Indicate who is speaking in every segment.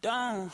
Speaker 1: down.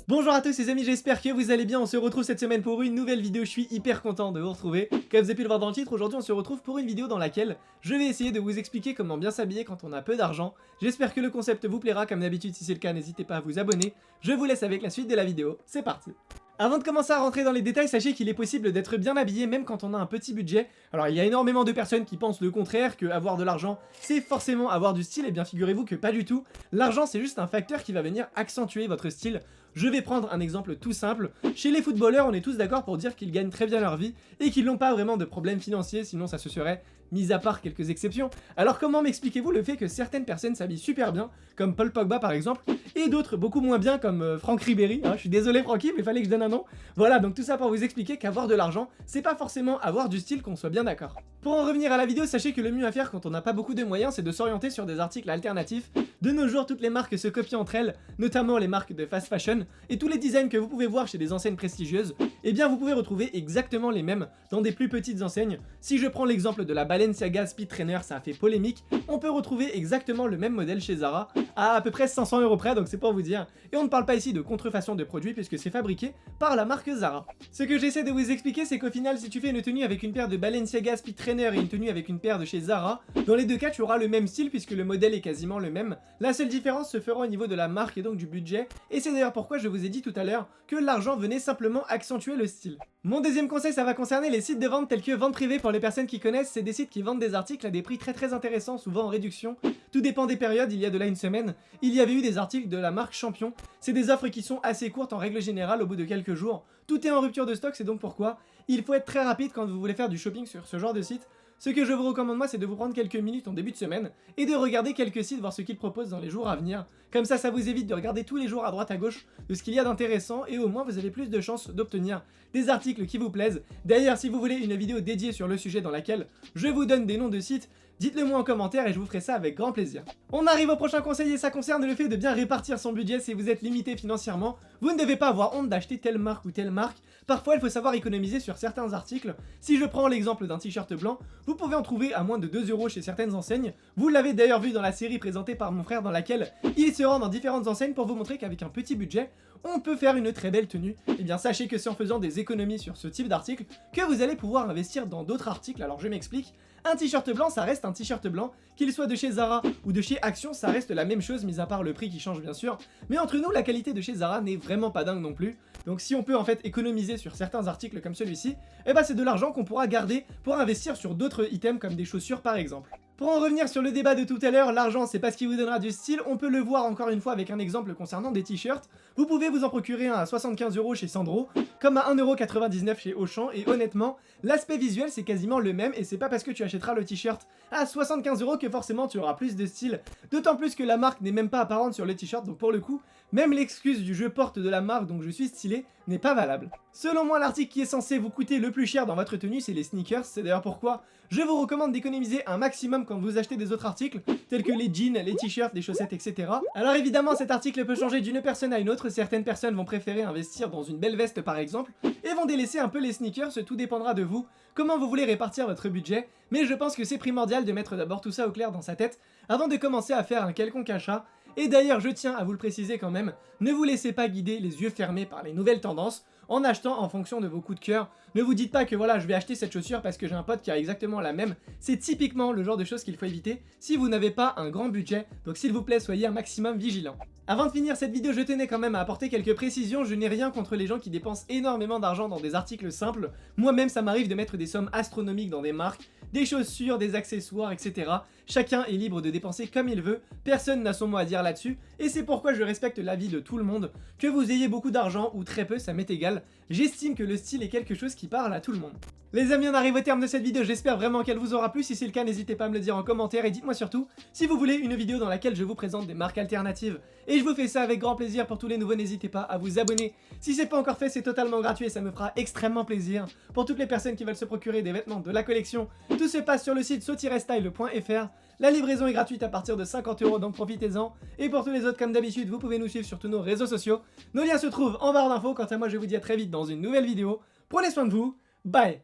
Speaker 2: Bonjour à tous les amis, j'espère que vous allez bien. On se retrouve cette semaine pour une nouvelle vidéo. Je suis hyper content de vous retrouver. Comme vous avez pu le voir dans le titre, aujourd'hui on se retrouve pour une vidéo dans laquelle je vais essayer de vous expliquer comment bien s'habiller quand on a peu d'argent. J'espère que le concept vous plaira. Comme d'habitude, si c'est le cas, n'hésitez pas à vous abonner. Je vous laisse avec la suite de la vidéo. C'est parti. Avant de commencer à rentrer dans les détails, sachez qu'il est possible d'être bien habillé même quand on a un petit budget. Alors il y a énormément de personnes qui pensent le contraire, que avoir de l'argent c'est forcément avoir du style, et bien figurez-vous que pas du tout. L'argent c'est juste un facteur qui va venir accentuer votre style. Je vais prendre un exemple tout simple. Chez les footballeurs, on est tous d'accord pour dire qu'ils gagnent très bien leur vie et qu'ils n'ont pas vraiment de problèmes financiers, sinon ça se serait mis à part quelques exceptions. Alors comment m'expliquez-vous le fait que certaines personnes s'habillent super bien, comme Paul Pogba par exemple, et d'autres beaucoup moins bien comme Franck Ribéry, hein, je suis désolé Francky mais fallait que je donne un nom. Voilà, donc tout ça pour vous expliquer qu'avoir de l'argent, c'est pas forcément avoir du style, qu'on soit bien d'accord. Pour en revenir à la vidéo, sachez que le mieux à faire quand on n'a pas beaucoup de moyens, c'est de s'orienter sur des articles alternatifs. De nos jours, toutes les marques se copient entre elles, notamment les marques de fast fashion, et tous les designs que vous pouvez voir chez des enseignes prestigieuses, eh bien vous pouvez retrouver exactement les mêmes dans des plus petites enseignes. Si je prends l'exemple de la Balenciaga Speed Trainer, ça a fait polémique, on peut retrouver exactement le même modèle chez Zara, à peu près 500 € près, donc c'est pour vous dire. Et on ne parle pas ici de contrefaçon de produits puisque c'est fabriqué par la marque Zara. Ce que j'essaie de vous expliquer, c'est qu'au final, si tu fais une tenue avec une paire de Balenciaga Speed Trainer et une tenue avec une paire de chez Zara, dans les deux cas tu auras le même style puisque le modèle est quasiment le même. La seule différence se fera au niveau de la marque et donc du budget, et c'est d'ailleurs pourquoi je vous ai dit tout à l'heure que l'argent venait simplement accentuer le style. Mon deuxième conseil, ça va concerner les sites de vente tels que Vente Privée. Pour les personnes qui connaissent, c'est des sites qui vendent des articles à des prix très intéressants, souvent en réduction. Tout dépend des périodes. Il y a de là une semaine, il y avait eu des articles de la marque Champion. C'est des offres qui sont assez courtes en règle générale, au bout de quelques jours. Tout est en rupture de stock, c'est donc pourquoi il faut être très rapide quand vous voulez faire du shopping sur ce genre de site. Ce que je vous recommande moi, c'est de vous prendre quelques minutes en début de semaine et de regarder quelques sites, voir ce qu'ils proposent dans les jours à venir. Comme ça vous évite de regarder tous les jours à droite à gauche de ce qu'il y a d'intéressant, et au moins vous avez plus de chances d'obtenir des articles qui vous plaisent. D'ailleurs, si vous voulez une vidéo dédiée sur le sujet dans laquelle je vous donne des noms de sites, dites-le moi en commentaire et je vous ferai ça avec grand plaisir. On arrive au prochain conseil et ça concerne le fait de bien répartir son budget. Si vous êtes limité financièrement, vous ne devez pas avoir honte d'acheter telle marque ou telle marque. Parfois il faut savoir économiser sur certains articles. Si je prends l'exemple d'un t-shirt blanc, vous pouvez en trouver à moins de 2 € chez certaines enseignes. Vous l'avez d'ailleurs vu dans la série présentée par mon frère dans laquelle il se rend dans différentes enseignes pour vous montrer qu'avec un petit budget, on peut faire une très belle tenue. Et bien sachez que c'est en faisant des économies sur ce type d'article que vous allez pouvoir investir dans d'autres articles. Alors je m'explique. Un t-shirt blanc, ça reste un t-shirt blanc, qu'il soit de chez Zara ou de chez Action, ça reste la même chose, mis à part le prix qui change bien sûr. Mais entre nous, la qualité de chez Zara n'est vraiment pas dingue non plus. Donc si on peut en fait économiser sur certains articles comme celui-ci, eh ben c'est de l'argent qu'on pourra garder pour investir sur d'autres items comme des chaussures par exemple. Pour en revenir sur le débat de tout à l'heure, l'argent c'est pas ce qui vous donnera du style. On peut le voir encore une fois avec un exemple concernant des t-shirts. Vous pouvez vous en procurer un à 75 € chez Sandro, comme à 1,99 € chez Auchan, et honnêtement, l'aspect visuel c'est quasiment le même, et c'est pas parce que tu achèteras le t-shirt à 75 € que forcément tu auras plus de style. D'autant plus que la marque n'est même pas apparente sur le t-shirt, donc pour le coup, même l'excuse du je porte de la marque donc je suis stylé n'est pas valable. Selon moi, l'article qui est censé vous coûter le plus cher dans votre tenue, c'est les sneakers. C'est d'ailleurs pourquoi je vous recommande d'économiser un maximum quand vous achetez des autres articles, tels que les jeans, les t-shirts, les chaussettes, etc. Alors évidemment, cet article peut changer d'une personne à une autre. Certaines personnes vont préférer investir dans une belle veste par exemple, et vont délaisser un peu les sneakers. Tout dépendra de vous, comment vous voulez répartir votre budget. Mais je pense que c'est primordial de mettre d'abord tout ça au clair dans sa tête, avant de commencer à faire un quelconque achat. Et d'ailleurs, je tiens à vous le préciser quand même, ne vous laissez pas guider les yeux fermés par les nouvelles tendances, en achetant en fonction de vos coups de cœur. Ne vous dites pas que voilà, je vais acheter cette chaussure parce que j'ai un pote qui a exactement la même. C'est typiquement le genre de choses qu'il faut éviter si vous n'avez pas un grand budget, donc s'il vous plaît, soyez un maximum vigilant. Avant de finir cette vidéo, je tenais quand même à apporter quelques précisions. Je n'ai rien contre les gens qui dépensent énormément d'argent dans des articles simples. Moi-même, ça m'arrive de mettre des sommes astronomiques dans des marques, des chaussures, des accessoires, etc. Chacun est libre de dépenser comme il veut, personne n'a son mot à dire là-dessus, et c'est pourquoi je respecte l'avis de tout le monde. Que vous ayez beaucoup d'argent ou très peu, ça m'est égal. J'estime que le style est quelque chose qui parle à tout le monde. Les amis, on arrive au terme de cette vidéo, j'espère vraiment qu'elle vous aura plu. Si c'est le cas, n'hésitez pas à me le dire en commentaire, et dites-moi surtout si vous voulez une vidéo dans laquelle je vous présente des marques alternatives. Et je vous fais ça avec grand plaisir. Pour tous les nouveaux, n'hésitez pas à vous abonner. Si c'est pas encore fait, c'est totalement gratuit et ça me fera extrêmement plaisir. Pour toutes les personnes qui veulent se procurer des vêtements de la collection, tout se passe sur le site so-style.fr. La livraison est gratuite à partir de 50 €, donc profitez-en. Et pour tous les autres, comme d'habitude, vous pouvez nous suivre sur tous nos réseaux sociaux. Nos liens se trouvent en barre d'infos. Quant à moi, je vous dis à très vite dans une nouvelle vidéo. Prenez soin de vous. Bye.